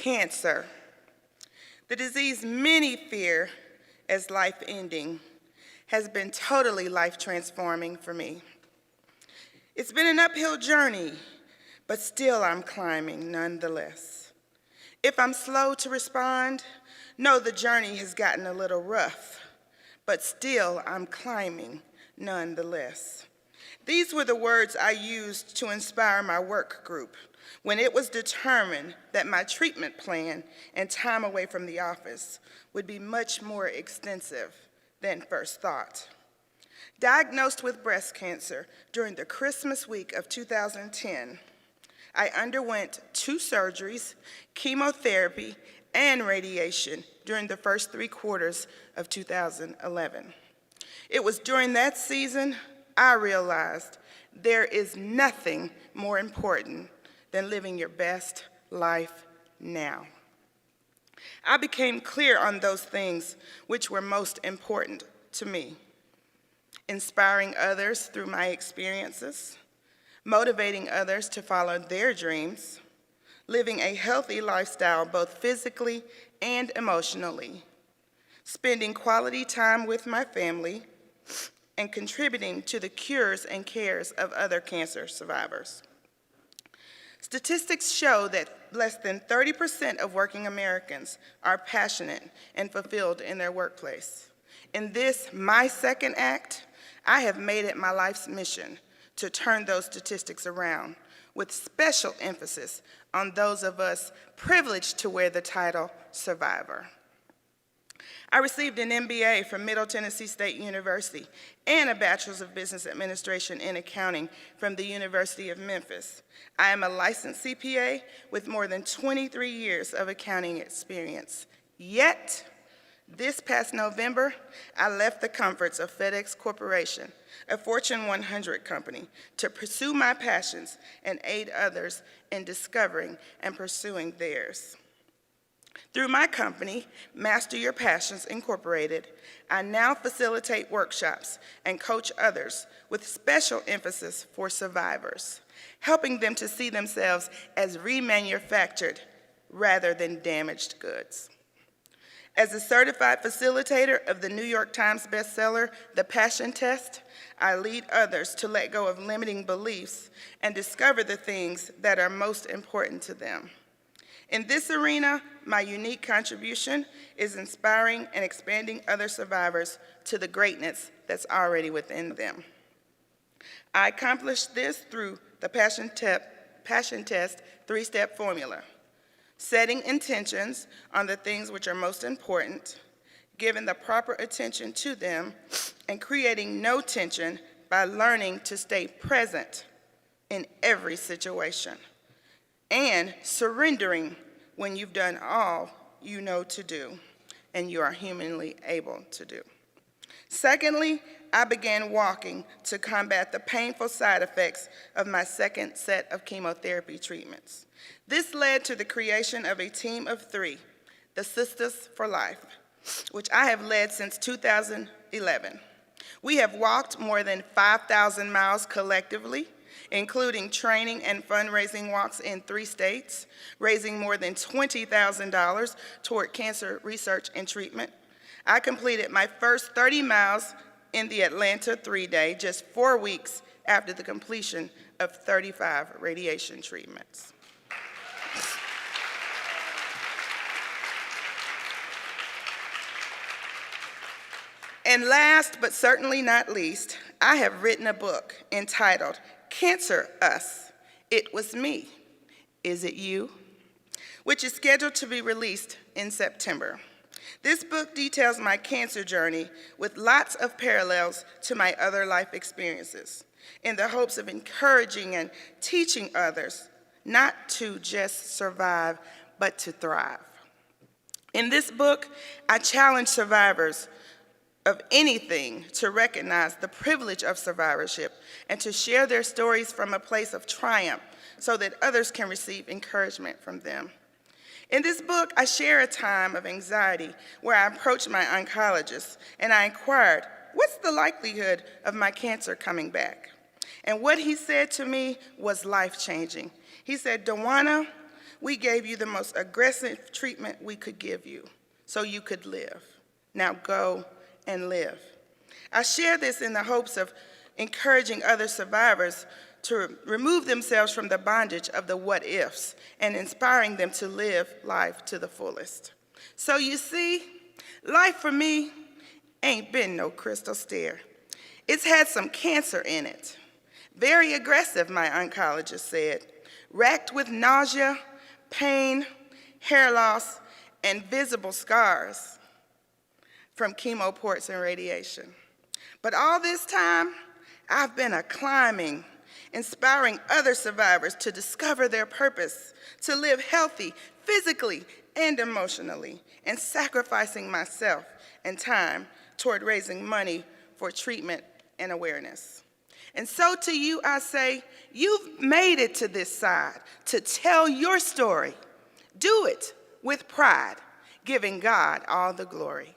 Cancer, the disease many fear as life-ending, has been totally life-transforming for me. It's been an uphill journey, but still I'm climbing nonetheless. If I'm slow to respond, know the journey has gotten a little rough, but still I'm climbing nonetheless. These were the words I used to inspire my work group when it was determined that my treatment plan and time away from the office would be much more extensive than first thought. Diagnosed with breast cancer during the Christmas week of 2010, I underwent 2 surgeries, chemotherapy, and radiation during the first 3 quarters of 2011. It was during that season I realized there is nothing more important than living your best life now. I became clear on those things which were most important to me: inspiring others through my experiences, motivating others to follow their dreams, living a healthy lifestyle both physically and emotionally, spending quality time with my family, and contributing to the cures and cares of other cancer survivors. Statistics show that less than 30% of working Americans are passionate and fulfilled in their workplace. In this, my second act, I have made it my life's mission to turn those statistics around, with special emphasis on those of us privileged to wear the title survivor. I received an MBA from Middle Tennessee State University and a Bachelor's of Business Administration in Accounting from the University of Memphis. I am a licensed CPA with more than 23 years of accounting experience. Yet, this past November, I left the comforts of FedEx Corporation, a Fortune 100 company, to pursue my passions and aid others in discovering and pursuing theirs. Through my company, Master Your Passions Incorporated, I now facilitate workshops and coach others with special emphasis for survivors, helping them to see themselves as remanufactured rather than damaged goods. As a certified facilitator of the New York Times bestseller, The Passion Test, I lead others to let go of limiting beliefs and discover the things that are most important to them. In this arena, my unique contribution is inspiring and expanding other survivors to the greatness that's already within them. I accomplish this through the Passion Test 3-step formula: setting intentions on the things which are most important, giving the proper attention to them, and creating no tension by learning to stay present in every situation, and surrendering when you've done all you know to do and you are humanly able to do. Secondly, I began walking to combat the painful side effects of my second set of chemotherapy treatments. This led to the creation of a team of 3, the Sisters for Life, which I have led since 2011. We have walked more than 5,000 miles collectively, including training and fundraising walks in 3 states, raising more than $20,000 toward cancer research and treatment. I completed my first 30 miles in the Atlanta 3-day just 4 weeks after the completion of 35 radiation treatments. And last but certainly not least, I have written a book entitled Cancer Us, It Was Me, Is It You?, which is scheduled to be released in September. This book details my cancer journey with lots of parallels to my other life experiences, in the hopes of encouraging and teaching others not to just survive, but to thrive. In this book, I challenge survivors of anything to recognize the privilege of survivorship and to share their stories from a place of triumph so that others can receive encouragement from them. In this book, I share a time of anxiety where I approached my oncologist and I inquired, what's the likelihood of my cancer coming back? And what he said to me was life-changing. He said, Dywuana, we gave you the most aggressive treatment we could give you so you could live. Now go and live. I share this in the hopes of encouraging other survivors to remove themselves from the bondage of the what ifs and inspiring them to live life to the fullest. So you see, life for me ain't been no crystal stair. It's had some cancer in it. Very aggressive, my oncologist said, racked with nausea, pain, hair loss, and visible scars from chemo ports and radiation. But all this time, I've been a climbing, inspiring other survivors to discover their purpose, to live healthy physically and emotionally, and sacrificing myself and time toward raising money for treatment and awareness. And so to you, I say, you've made it to this side to tell your story. Do it with pride, giving God all the glory.